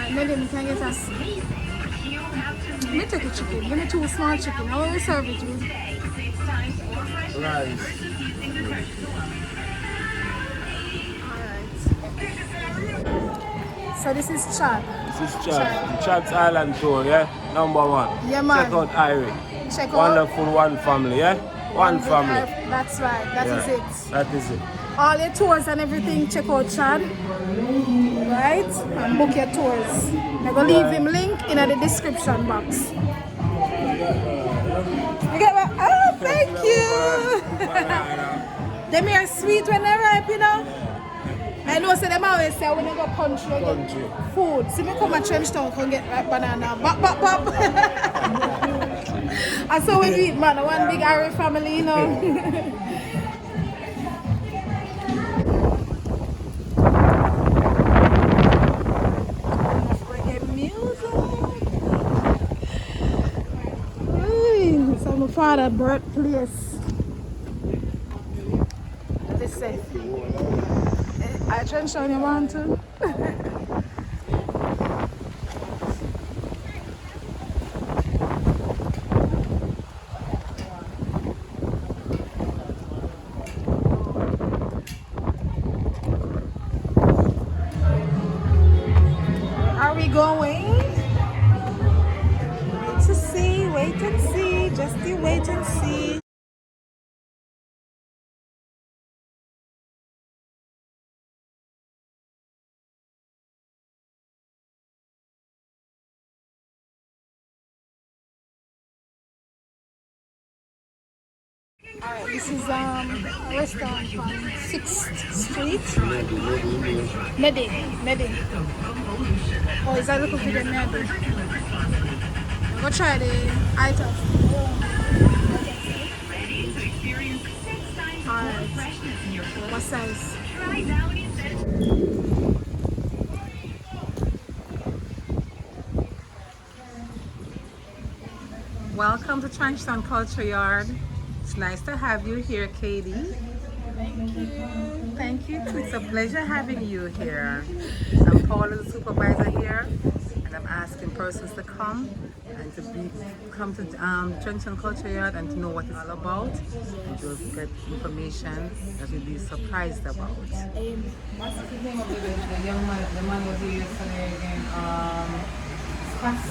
Alright, maybe we can get us. Let me take a chicken. Give me 2 small chicken. How will we serve it with? Rice. So this is Chad. This is Chad. Chad's Island Tour, yeah? #1. Yeah, man. Check out Irie. Check out. Wonderful one family, yeah? One family. That's right. That is it. That is it. All your tours and everything, check out Chad. Right? And book your tours. I'm going to leave him link in the description box. You get that? Oh, thank you. Them are sweet when they're ripe, you know? I know, so them always say when you go country, you get food. See me come to Trenchtown, come get ripe banana. Bop, bop, bop. And so we eat, man. One big Irish family, you know. Reggae music. Ooh, so my father's birthplace. They say. I Trenchtown, you want to? Are we going? Wait to see, wait and see, just you wait and see. Alright, this is a restaurant on 6th Street. Nedi. Oh, is that looking for the Nedi? Go try the items. Alright. What size? Welcome to Trenchtown Culture Yard. It's nice to have you here, Katie. Thank you. Thank you too. It's a pleasure having you here. I'm Paula, the supervisor here, and I'm asking persons to come and to come to Trenchtown Culture Yard and to know what it's all about, and to get information that you'll be surprised about. What's the name of the young man? The man was here yesterday again.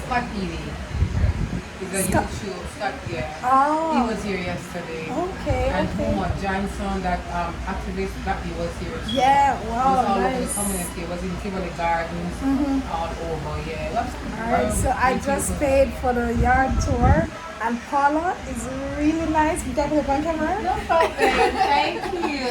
Scott Ely. He's a YouTube Scott, yeah. Oh. He was here yesterday. Okay, and okay. Moore Johnson, that activist, that he was here. Yeah, He wow, was all over the nice. community. He was in Tivoli Gardens, all over, yeah. Alright, so I just paid for the yard tour, and Paula is really nice. You can put it on camera? No problem. Thank you.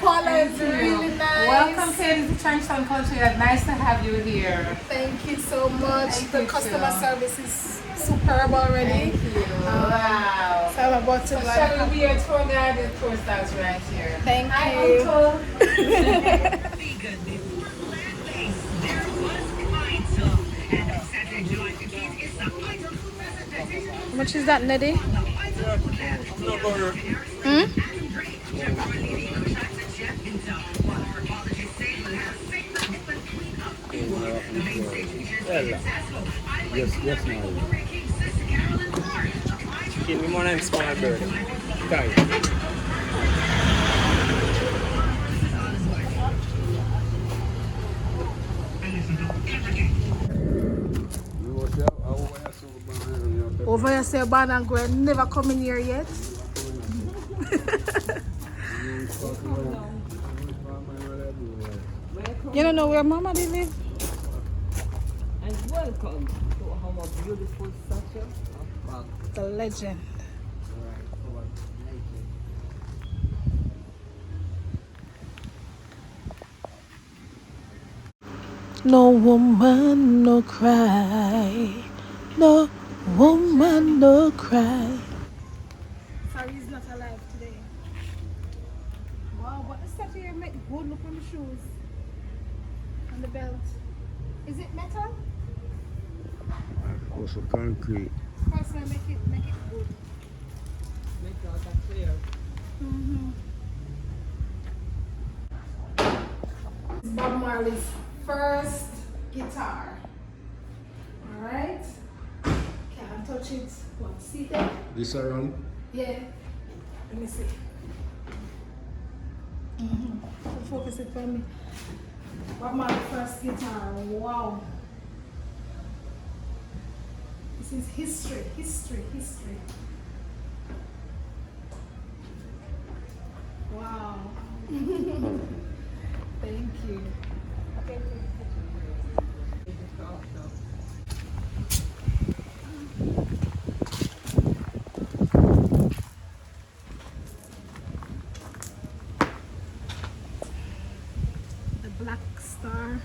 Paula is really nice. Welcome, Katie, to Trenchtown Culture Yard. Nice to have you here. Thank you so much. Thank The you customer too. service is superb already. Thank you. Wow. So I'm about to So shall we be your tour guide? The tour starts right here. Thank Hi, you. Uncle. How much is that, Neddy? Yes, ma'am. Give me one small bird. Over here, say Ban and Gwen never come in here yet. You don't know where Mama did live? And welcome to our beautiful statue of Bag. The legend. No woman, no cry. No woman, no cry. Sorry, he's not alive today. Wow, but the statue here make good look on the shoes and the belt. Is it metal? Also concrete. First one, make it good. Make out a clear. Bob Marley's first guitar. Alright? Can't touch it. What? Seated? This around? Yeah. Let me see. Focus it for me. What my first guitar? Wow. This is history. Wow. Thank you. The black star.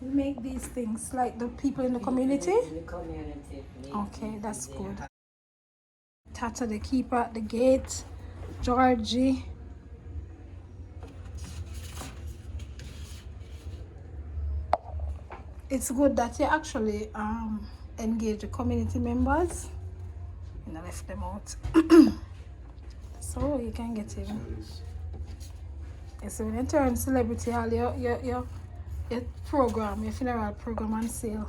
We make these things like the people in the community? In the community. Okay, that's good. Tata the keeper at the gate. Georgie. It's good that you actually engage the community members. And I left them out. So you can get him. So when you turn celebrity, all your program, your funeral program on sale.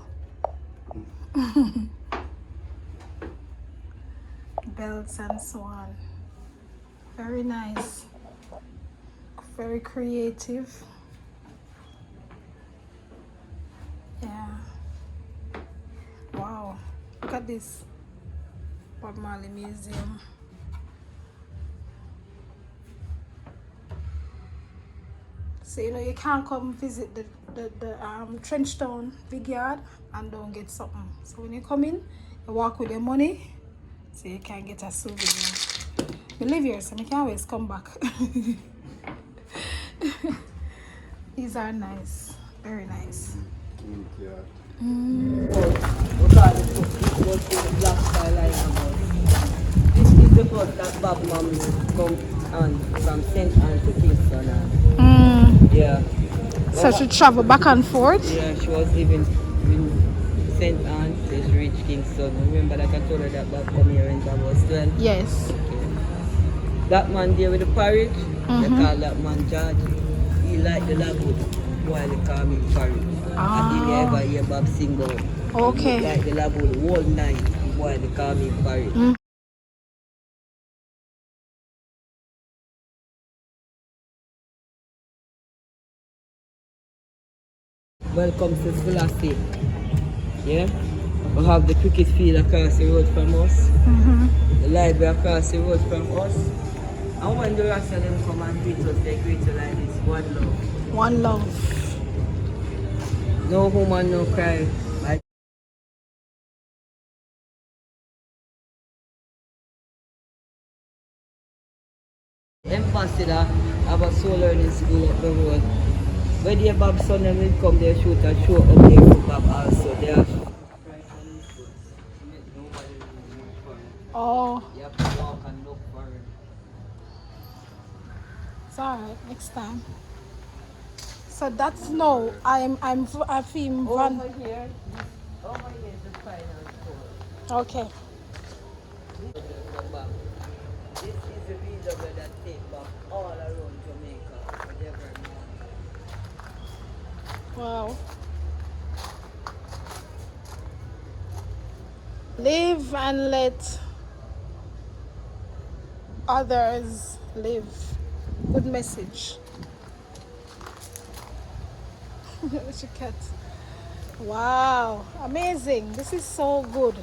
Belts and so on. Very nice. Very creative. Yeah. Wow. Look at this. Bob Marley Museum. So you know you can't come visit the Trenchtown Big Yard and don't get something. So when you come in, you walk with your money, so you can get a souvenir. We live here, so you can always come back. These are nice, very nice. This is the bus that Bob Mom come on from St. Anne to Kingston. Yeah. So she travel back and forth? Yeah, she was living in St. Anne, so she reached Kingston. Remember that I told her that Bob come here when Bob was 12? Yes. That man there with the porridge, they call that man George. He liked the lagoon while they call me porridge. I didn't ever hear Bob sing out. Okay. He liked the lagoon the whole night while they call me porridge. Welcome to Selassie. Yeah? We have the cricket field across the road from us. The library across the road from us. And when the rest of them come and greet us, they greet you like this. One love. One love. No woman, no cry. Like Ambassador of a soul learning school up the road. When the Bob son them will come, they shoot a show up there for Bob also. They are Oh, you have to walk and look for it. it's alright. Next time. So that's no. I feel Over van. here is the final store. Okay. This is the VW that take back all around Jamaica. Whatever. Wow. Live and let others live. Good message. Look at cat. Wow, amazing. This is so good.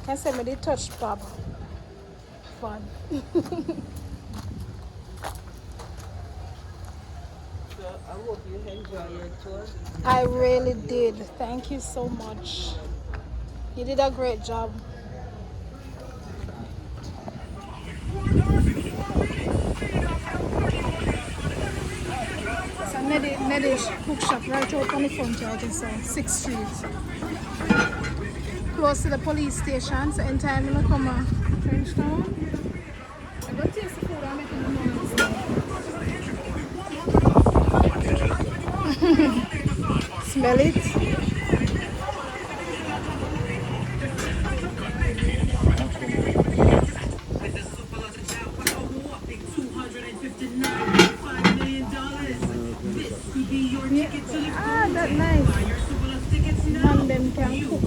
Can say me they touch Bob. Fun. So I hope you enjoy your tour. I really did. Thank you so much. You did a great job. So Nedish bookshop right out on the front here, I can say 6th Street. Close to the police station, so anytime you come to Trenchtown, I go taste the food I'm making in the morning. Smell it. that nice. Man, them can cook.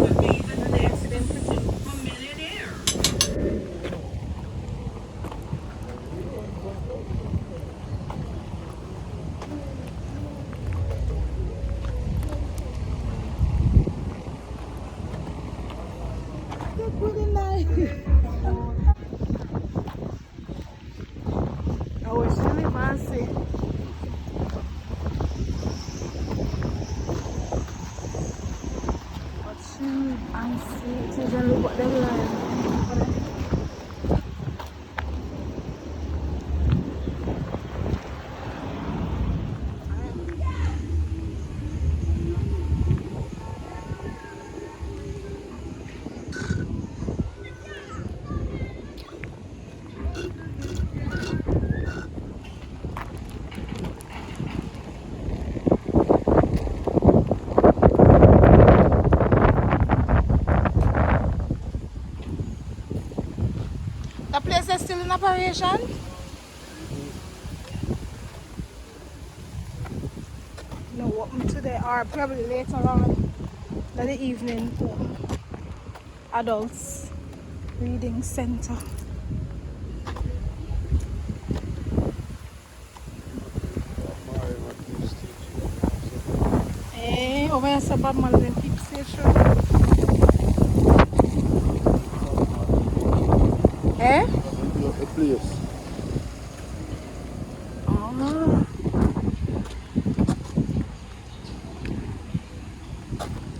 That's really nice. Oh, it's really fancy. Watching and see to look what they like. The place is still in operation? No, open today or probably later on in the evening. Adults Reading Center. Eh, over here is Bob Marley Peep Station. Eh? The place. Oh.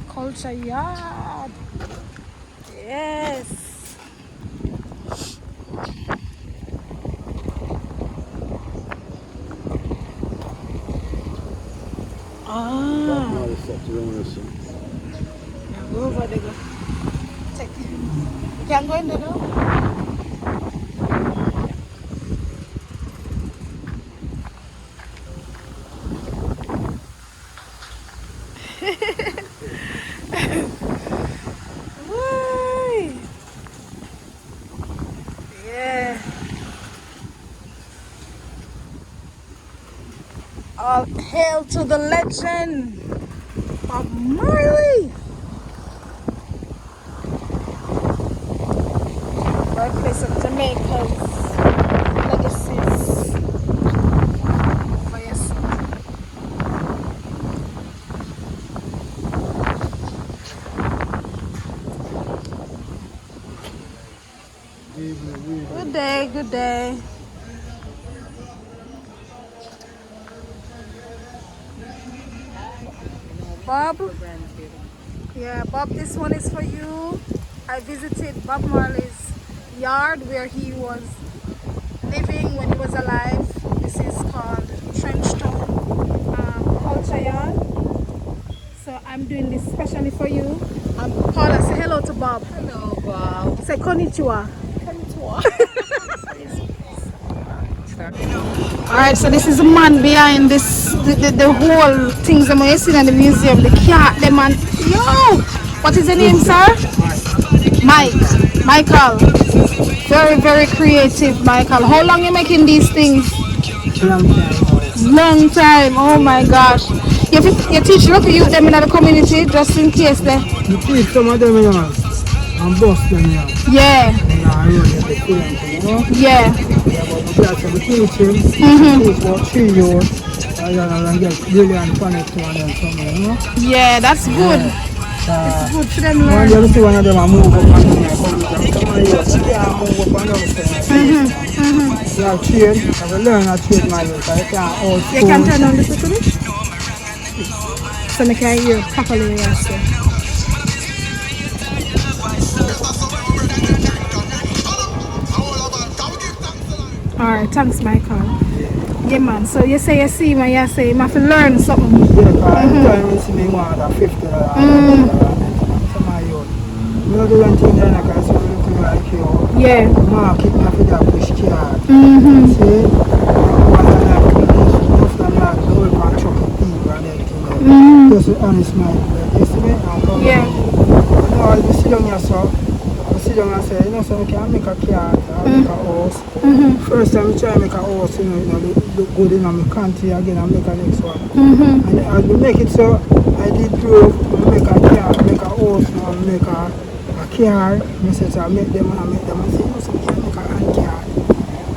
Culture Yard. Yes. Ah. Go over there. Go. Take it. You can go in there now. Why? Yeah. All hail to the legend of Marley. Birthplace of Jamaica's legacies. Oh, yes. Good day, good day. Bob? Yeah, Bob, this one is for you. I visited Bob Marley's yard where he was living when he was alive. This is called Trenchtown Culture Yard. So I'm doing this specially for you. Paula, say hello to Bob. Hello, Bob. Say konnichiwa. Alright, so this is the man behind this, the whole things that you see in the museum, the cat, the man. Yo! What is the name, sir? Michael. Very, very creative, Michael. How long are you making these things? Long time. Oh my gosh. You teach local youth them in the community just in case they. You teach some of them and bust them Yeah. Yeah. We teach him, teach about 3 years, and get brilliant connect to one and something, you know? Yeah, that's good. It's good for them When learn. you see one of them move up and can't move up and down. You have trade, you have to learn how to trade my life. You can't hold You can turn on this a bit. So I can hear properly. Yes. Alright, thanks, Michael. Yeah, man. So you say you see him and you say you have to learn something. Yeah, because every time you see me, want a 50 some of you. You know the one thing that I can see looking like you. Yeah. Market, you have to push card. See? One of them, most of them like the whole man trucking people and everything. Just an honest man. You see me? Yeah. You know, you sit down yourself. You sit sit down and say, you know, so we can make a car or make a house. First time I try to make a house, you know, look good in my country again and make a next one. And as we make it so, I did prove to make a car, make a house, and make a car. I said, so I make them and I make them. I said, you know, so we can make a hand car.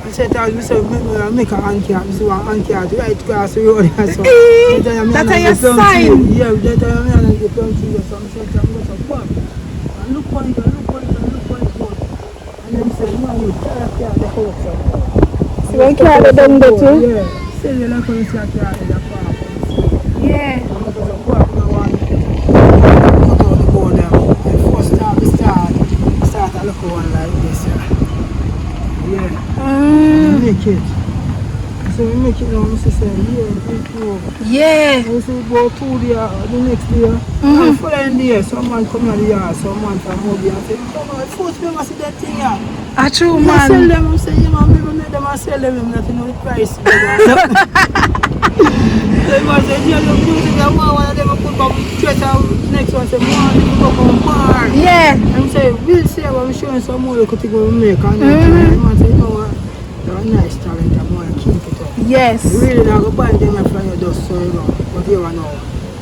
I said, I said, make a hand car. I said, one hand car to right across the road. So, that's your sign. Yeah, that time I'm going to plumb tree. So I said, I'm going to go. And look what it goes. And then he said, man, you can't carry the house up. So you carry the down there too? Yeah. Still, you're not going to carry the farm. Yeah. I'm going to go up now and cut out the board there. And first start a look one like this. Yeah. Make it. So we make it now, Mr. Say, yeah. We say go 2 days, the next day. And following day, someone come in the yard, someone from Moby and say, come on, first we must see that thing here. A true I man. sell them, I say, yeah man, people make them and sell them, I'm not know the price. So they must say, yeah, look, music, one of them put back straight out, next one say, man, you go from bar. Yeah. And say, we'll see, I'm showing some more you could go make. And then man say, you know what, you're a nice talent, I'm going to keep it up. Yes. You really not go buy them from your dust, so you know, but you know,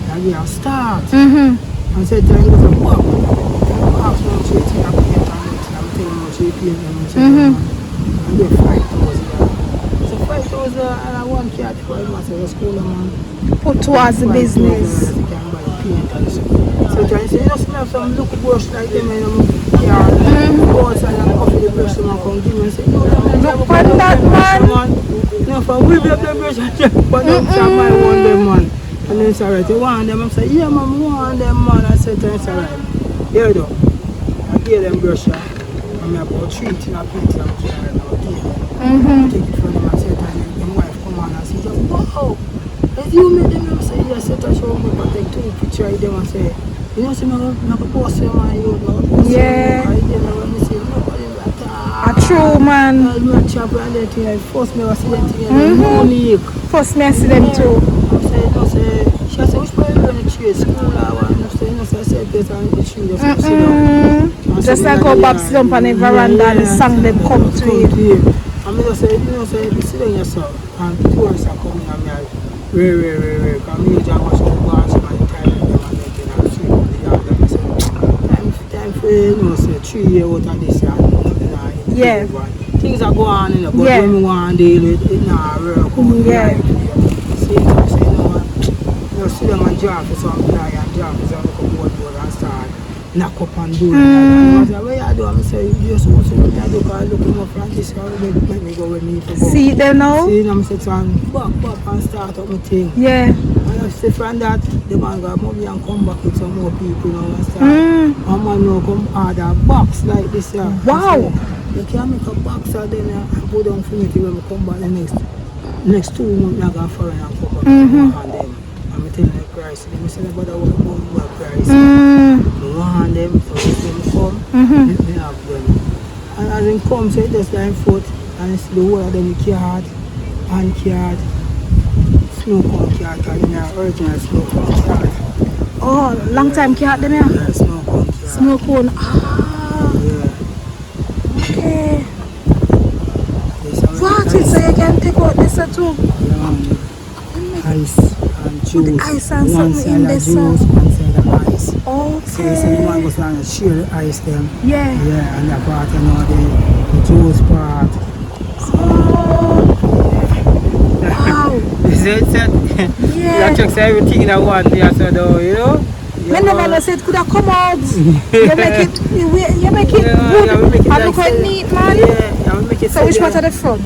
now you have start. And say, time you go to work. I'm asking how much you think I'm going to get I'm telling how much you pay them. And you 5,000. So 5,000 and I want to get for him, I say, school, man. Put towards the business. You can buy paint and so. So you say, you know, smell some look brush like them in the yard. Go outside and coffee the brush, and come give me and say, no, look on that man. No, from we be up the brush and check, but don't say, I want them, man. And then it's alright, you want them? I say, yeah, man, I want them, man. I said, it's alright. Here, though. I give them brush, I'm about 3 things I paint them, I take it from them and say, my wife come on and say, wow. As you made them, I say, yes, I show me, but take 2 pictures of them and say, you know, see, I'm not post them on you. Yeah. A true man. First, me was see them thing, unique. First, me I see them too. I say, she said, which way you going to trade school? I say, you know, so I said, get on the tree, just sit down. Just like how Bob sit up on the veranda and the song them come to you. And I just say, you know, so you sit down yourself, and tourists are coming and me are very, because me and John was going to go and spend the time with them and making a tree on the yard. And I said, time for, you know, say 3 years out of this yard. Yeah. Things are going on, you know, but when we want to deal with it, now work out. See, so I say, you know, sit down and job for some guy and job for some board and start knock up and do it. And I say, what you do? I say, you just want to look at it, because looking up from this, make me go with me to go. See it there now? See, I'm sitting and pop and start up my thing. Yeah. And I say, from that, the man got movie and come back with some more people, you know, and start. And man now come order a box like this, yeah. Wow. You can make a box and then and put down for me till when we come back the next 2 months I go foreign and come back and them. I'm telling the price. They say about the what price. I want them, so when they come, let me have them. And as they come, so it just like foot and it's the whole of them card, hand card, snow cone card, because they are original snow cone card. Oh, long time card them here? Yeah, snow cone card. Snow cone. Ah. Yeah. Okay. What is so you can take out this too? Ice and juice. Put the ice and one something in this. One side of ice. Okay. So you want to go and share the ice them. Yeah. Yeah, and that part you know the juice part. Wow. Is it? Yeah. You check everything in one day, so though, you know. When the man said could have come out, you make it good. Yeah, make it and look like how neat, man. Yeah, I will make it. So which part of the front?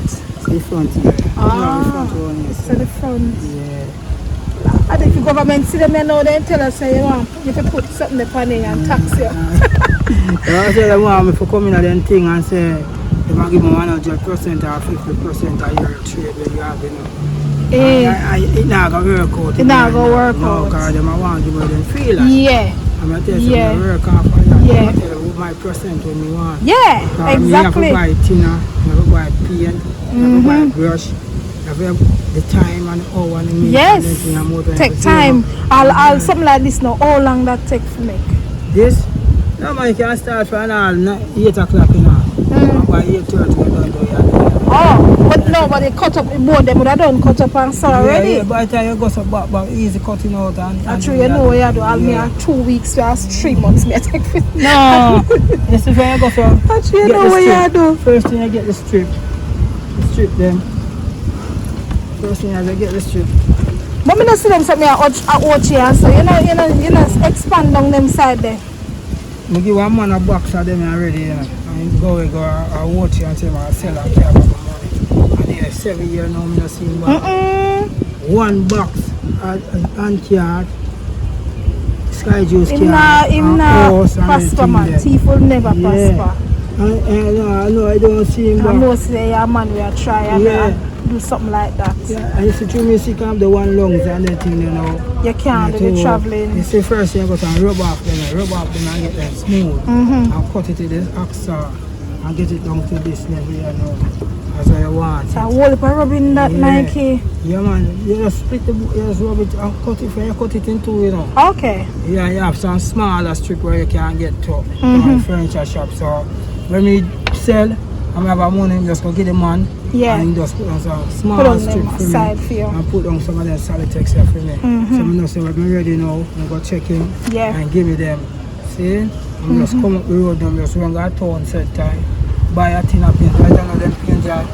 The front, yeah. Ah, the front one, yes. So the front. Yeah. I think the government see them now, they tell us, say, you want, you have to put something upon it and tax you. I say they want me to come in at them thing and say, they might give me 100% or 50% of your trade when you have, you know. It not going to work out. It not going to work out. No, because they want to give them free. Like. Yeah. I'm going to tell you, I'm work off of that. Yeah. I'm going to tell you my percent when you want. Yeah, because exactly. You have to buy thinner, you have to buy paint, you have to buy brush, you have to have the time and the hour and the minute. Yes, and take time. I'll something like this now, how long that take to make? This? No man, you can start from 8 o'clock in the by 8:30 you don't do it. Oh, but no, but they cut up the board, they would have done cut up and saw already. Yeah, by the time you go so back, easy cutting out and Actually, you know what you do. I'll make 2 weeks, just 3 months. Me I take it. No, this is when you go so. Actually, you know what you do. First thing you get the strip. The strip them. First thing you get the strip. But me not see them something out here, so you know, expand down them side there. I give one man a box of them already, you know. And go watch you and tell me I sell and care about my money. And here 7 years now, I not see him back. One box and card. Sky juice card. Him not prosper, man. Thief will never prosper. No, I don't see him back. I must say, yeah, man, we are trying and do something like that. Yeah, and it's the music have the one lungs and the thing, you know. You can't do the traveling. It's the first thing you go to rub off them and get them smooth. And cut it to this axle and get it down to this level, you know. That's what you want. So hold up and rubbing that Nike. Yeah man, you just split the book, you just rub it and cut it, you cut it in two, you know. Okay. Yeah, you have some smaller strip where you can get to furniture shop. So when we sell, I have a money, just go get the man. Yeah. And just put on some small strip for me. For you. And put on some of them Solitex here for me. So I know say when I'm ready now, I go check in and give me them. See? And just come up the road and just run a town set time. Buy a tin of paint. Right now them paint are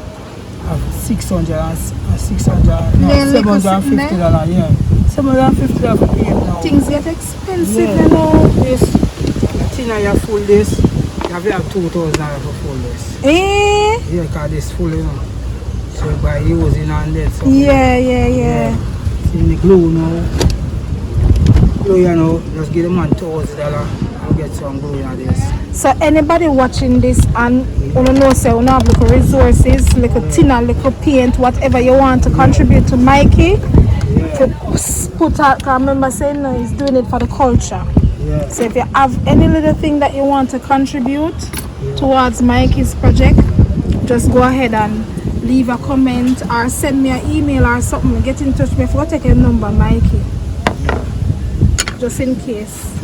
$600 and $600, no, $750, yeah. $750 for paint now. Things get expensive, you know. This, the tin of your full this, you have $2,000 for full this. Eh? Yeah, because this full, you know. So by using and that. So Yeah. See the glue now. Glue, you know, just give the man $2,000 and get some glue in this. So anybody watching this and you know say you have little resources, little tinner, little paint, whatever you want to contribute to Mikey, to put out, I remember saying no, he's doing it for the culture. Yeah. So if you have any little thing that you want to contribute towards Mikey's project, just go ahead and leave a comment or send me an email or something. Get in touch with me. If you take a number, Mikey, just in case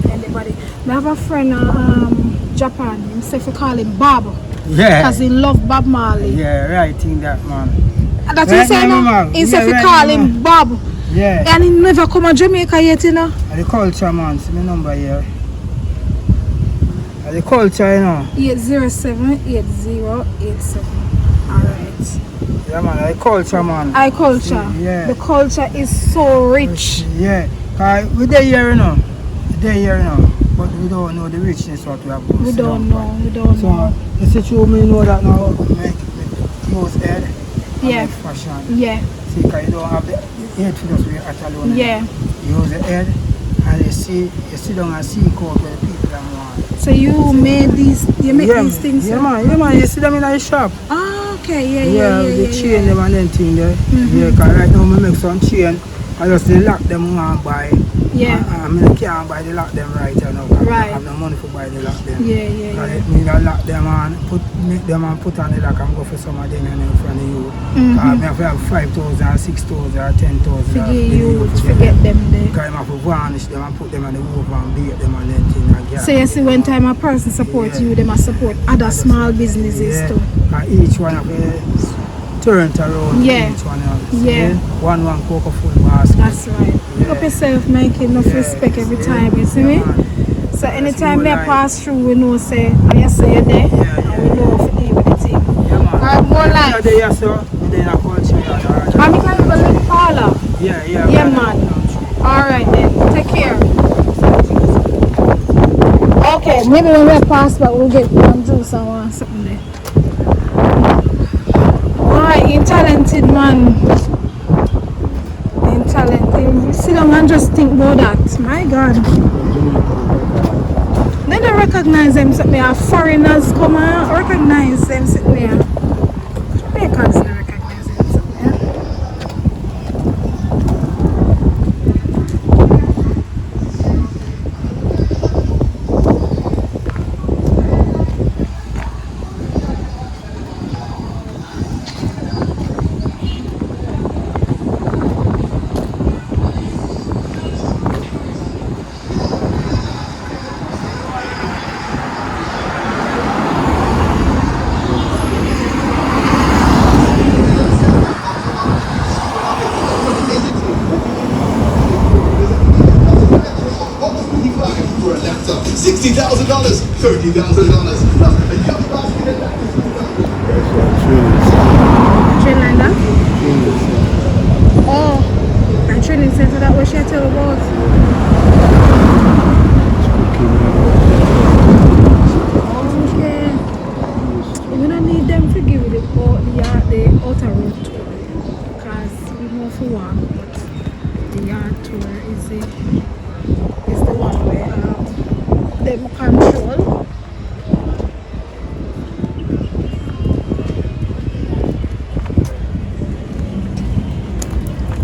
anybody. I have a friend Japan, himself we call him Bob. Yeah. Because he love Bob Marley. Yeah, right in that man. And that's what he say now. Himself we call him Bob. Yeah. And he never come to Jamaica yet, you know. The culture man, see my number here. The culture, you know. 807-8087. Alright. Yeah man, the culture man. I culture. Yeah. The culture is so rich. Yeah. We're there here, you know. We're there, you know. But we don't know the richness what we have. We don't know. So, it's a true me know that now make use head and make fashion. Yeah. See, because you don't have the head for just wear at alone. Yeah. You use the head and you sit down and see code where the people are want. So you made these these things? Yeah man, you see them in the shop. Ah, okay, yeah. The chain them and them thing there. Yeah, because right now I make some chain. I just lock them and buy. Yeah. I mean, I can't buy the lock them right now. Right. I have no money for buy the lock them. Yeah. Let me lock them and make them and put on the lock and go for some of them and then from the youth. I have to have 5,000, 6,000 or 10,000. Forget you, forget them there. Because I have to varnish them and put them on the roof and beat them and then thing. So you see when time a person supports you, they must support other small businesses too. And each one of them turn around. Each one else. Yeah. One cocoa full basket. That's right. Help yourself, make enough respect every time, you see me? So anytime they pass through, we know say, I say you're there, and we know if you deal with the thing. Alright, more life. Yes, sir. Then I call you. I'm going to link Paula. Yeah, man. Alright then, take care. Okay, maybe when we pass back, we'll get one juice or something there. Alright, you're talented, man. Talented. Sit down and just think about that. My God. They don't recognize them sitting there. Foreigners come and recognize them sitting there. Jamaicans don't recognize them sitting there. $60,000, $30,000. A young basket in that. Train line that? Oh, and training center that was she tell about. Okay. We don't need them to give you the outer road tour because we know for one, but the yard tour is the one where them control.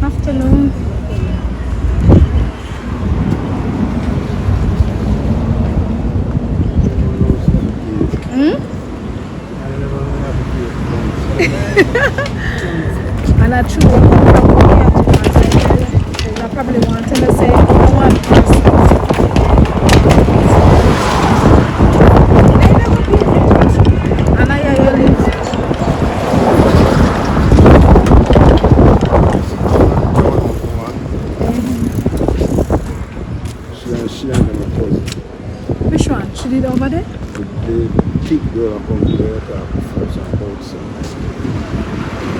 Afternoon. And I true I probably want to say one person. And I hear you live. She and them a cousin. Which one? She did over there? The thick girl come to the car first and outside.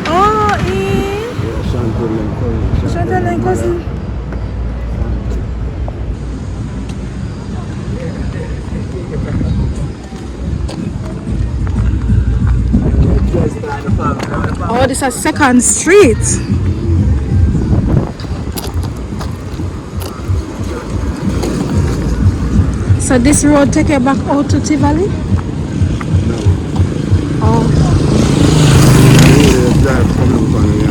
Oh, in Yeah, Chantal and cousin. Chantal and cousin. Oh, this is Second Street. So this road take you back out to Tivoli? Oh. Yeah, drive coming from the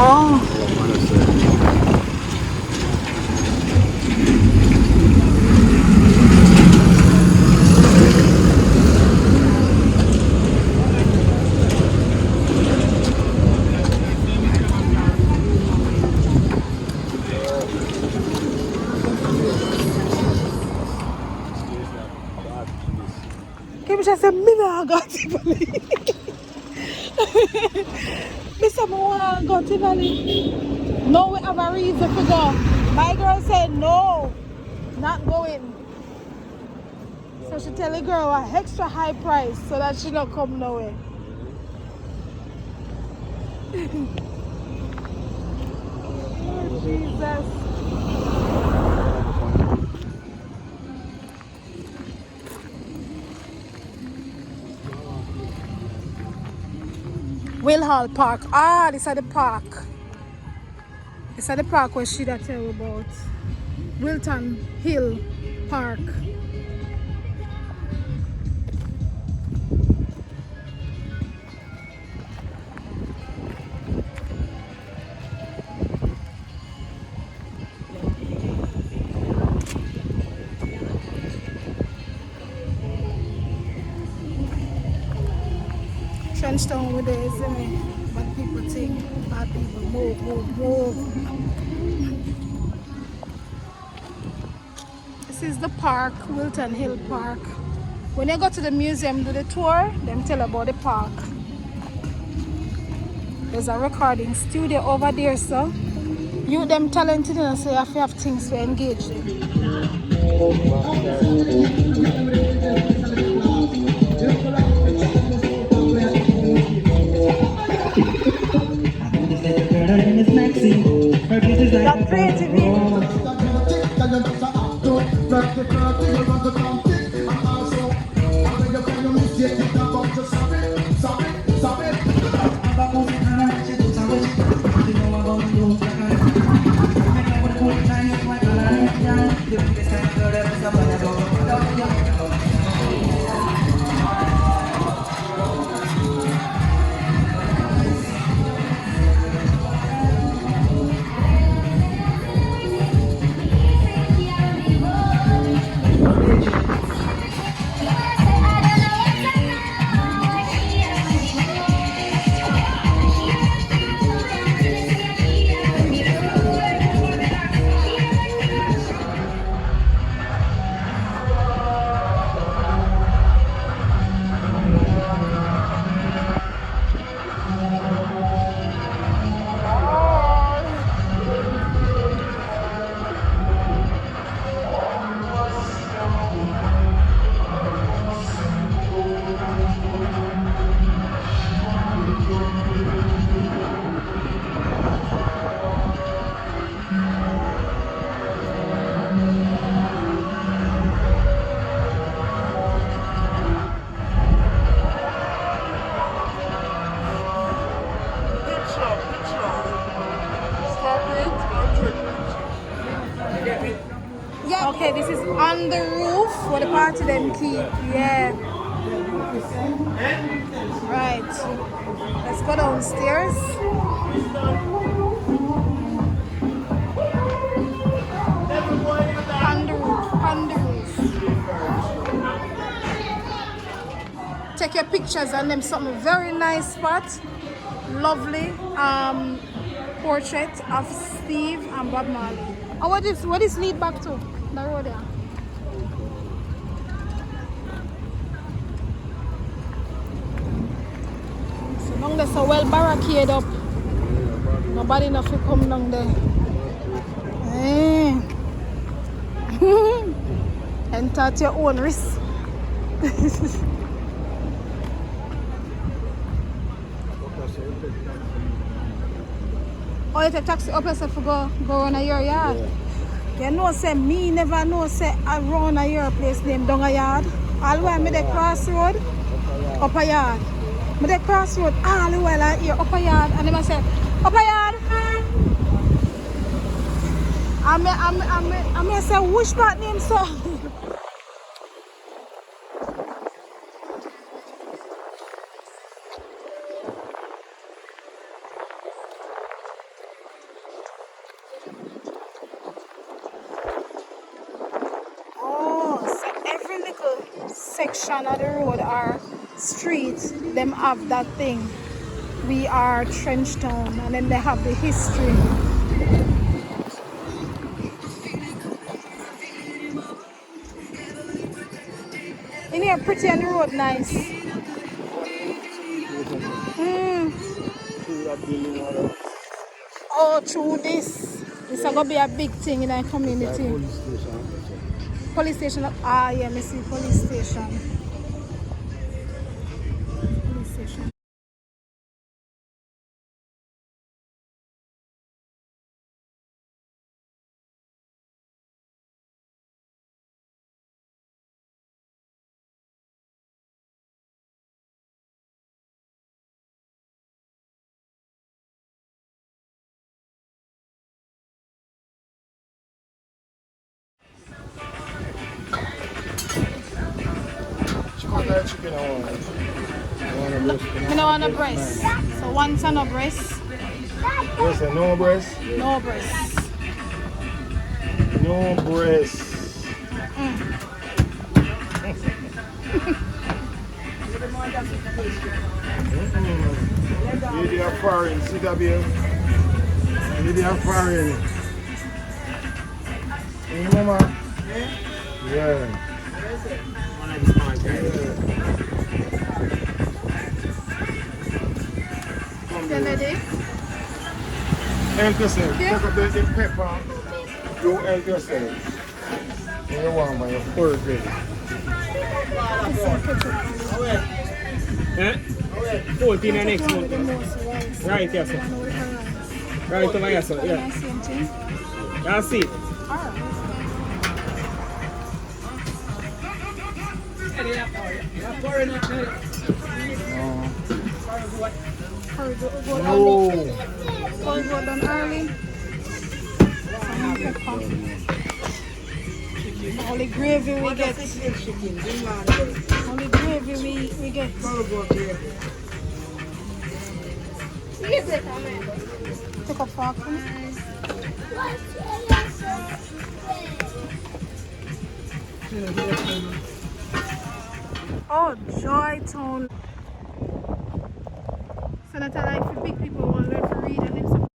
Oh. Kim just said, me nah go Tivoli. Me say, me wanna go Tivoli. No, we have a reason to go. My girl said, no, not going. So she tell the girl an extra high price so that she don't come nowhere. Oh, Jesus. Will Hall Park. Ah, this is the park. This is the park where she that tell about. Wilton Hill Park. Trenchtown with there, isn't it? Bad people think, bad people move. This is the park, Wilton Hill Park. When you go to the museum, do the tour, them tell about the park. There's a recording studio over there, so you them talented, you know, so you have to have things to engage them. That creative. Okay, this is on the roof where the party them keep. Yeah. Right. Let's go downstairs. On the roof. On the roof. Take your pictures on them. Something very nice spot. Lovely portrait of Steve and Bob Marley. And what is lead back to? The road there. So down there so well barricaded up. Nobody enough to come down there. Hey. Enter at your own risk. Oh, you take taxi up yourself to go around a your yard. You know, say me never know say around a your place named down a yard. All the while me the crossroad, up a yard. Me the crossroad all the while I hear up a yard, and them say up a yard. I may say which part name so. Section of the road or street, them have that thing. We are Trenchtown, and then they have the history. In here, pretty and the road nice. Oh, through this. This is going to be a big thing in our community. Police station. Ah, yeah, me see police station. Police station. Chicken I want a breast. So one ton of breast. Yes, no breast. No breast. No breast. They are foreign. See that beer? They are foreign. Hey, mama. Yeah. Kennedy. Help yourself. Take up the pepper. You help yourself. You want my poor baby. Eh? 14 and next month. Right, yes, sir. Right over here, sir. Yeah. That's it. No. Go done early. Only gravy we get. Only gravy we get. Take a fork for me. Oh, Joy Town. So that's like for big people who want to learn to read and them.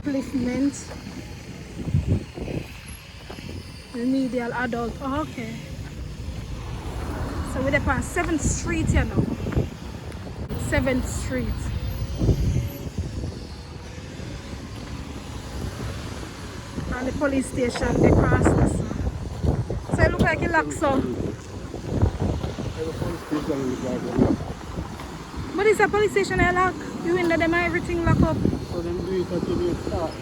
Upliftment. Remedial adult. Oh, okay. So we're up on 7th Street, you know. 7th Street. And the police station, they cross this. So it looks like it locks up. But it's a police station I lock. You window them everything lock up. So them do it until they start.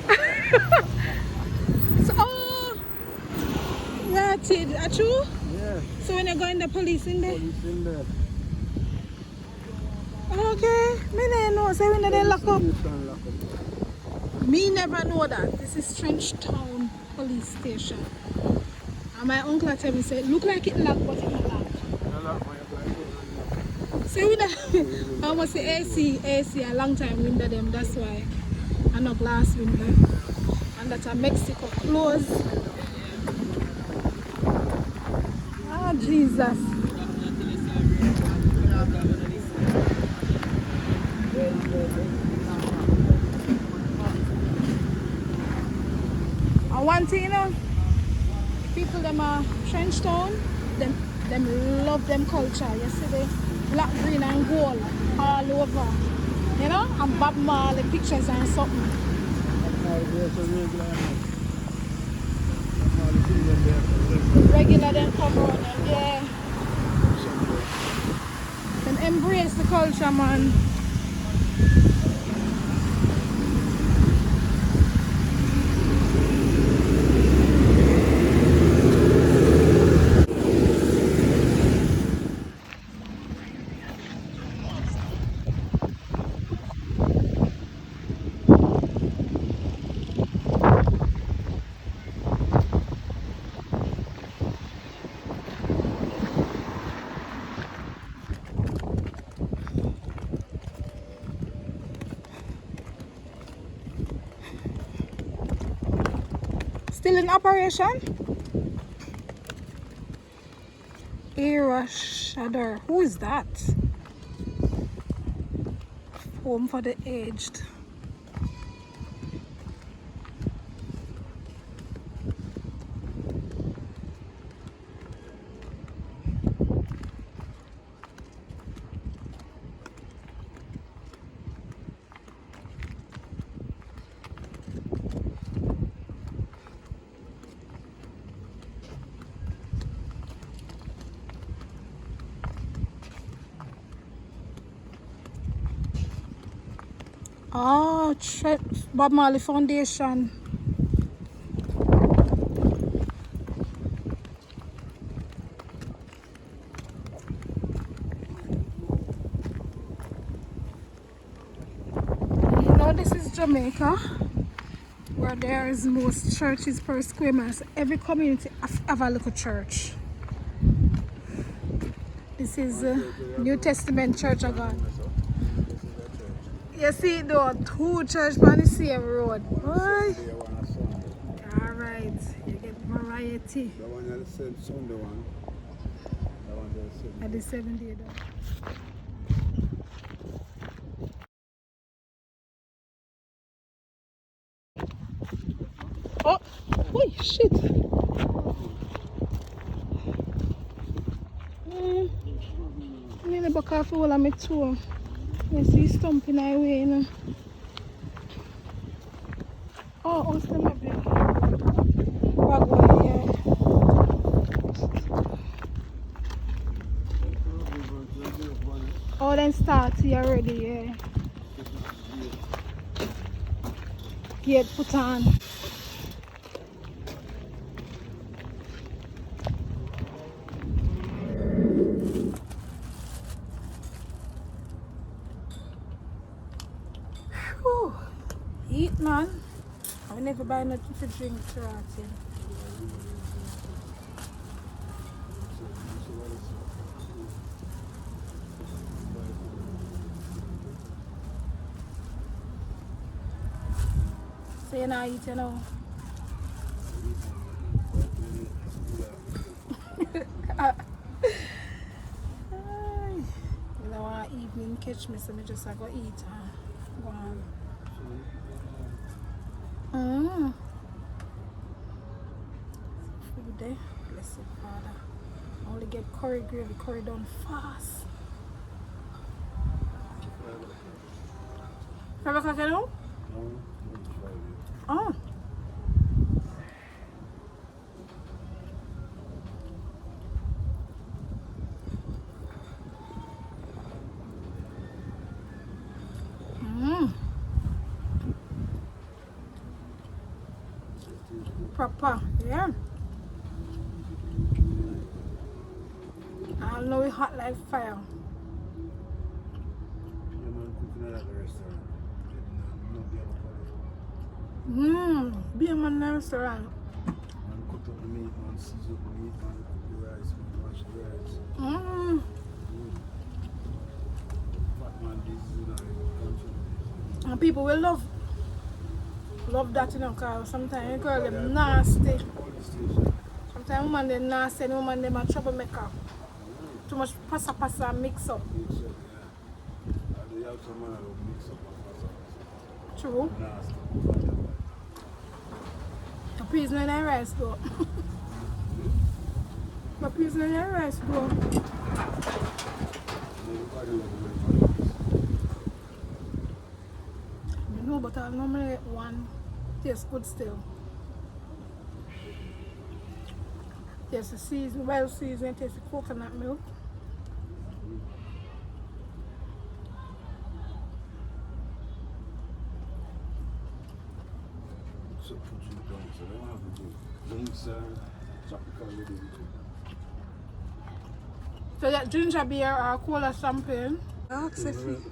So, oh! Yeah, started, are true? Yeah, So when you go in the police in there? police in there. Okay, me never know. So when they lock up? Station lock up. Me never know that. This is Trench Town Police Station. And my uncle tell me, say, look like it locked, but it not locked. So we I must say AC a long time window them, that's why. And no glass window. And that's a Mexico close. Ah, Jesus. And one thing, you know, people them are Trench Town, them love them culture. You see the black, green and gold all over. You know, and Bob Marley pictures and something. Regular them come around and yeah. Them embrace the culture, man. Still in operation? Era Shudder. Who is that? Home for the aged. Oh, Bob Marley Foundation. You know, this is Jamaica, where there is most churches per square mile. So every community have a little church. This is New Testament Church of God. You see though, two church on the same road. Alright, you get variety. The one that said Sunday one. The one that said. At the 7 day though. Oh, oh shit. I'm in the back of all of my toe. You see stumping away, you know. Oh, still my big wagwan, yeah. Oh, then start here already, yeah. Gate put on. Whew. Eat, man. I will never buy nothing to drink throughout here. So you're not eating now? You know what, evening catch me, so I just go eat. Go on. Food there, blessed Father. I only get curry gravy, curry done fast. 5 o'clock now? Oh. Proper, yeah. I know it hot like fire. Yeah, man, cooking at the restaurant. No, Be a man restaurant. man, cut up the meat, man, season up the meat, man, cook the rice, man, wash the rice. Fat man, this is in our country. And people will love that, you know, because sometimes you girl them nasty. Police station. Sometimes woman them nasty and woman them a troublemaker. Too much pasa mix up. Mix up, yeah. And the outer man will mix up and pass up. True. Nasty. The peas in the rice though. The peas in the rice though. Nobody will do No, but I normally eat one. Tastes good still. Tastes the season, well seasoned, tastes the coconut milk. So put you down, so they don't have to do drinks and tropical with it. So that ginger beer or cola champagne. Yes, from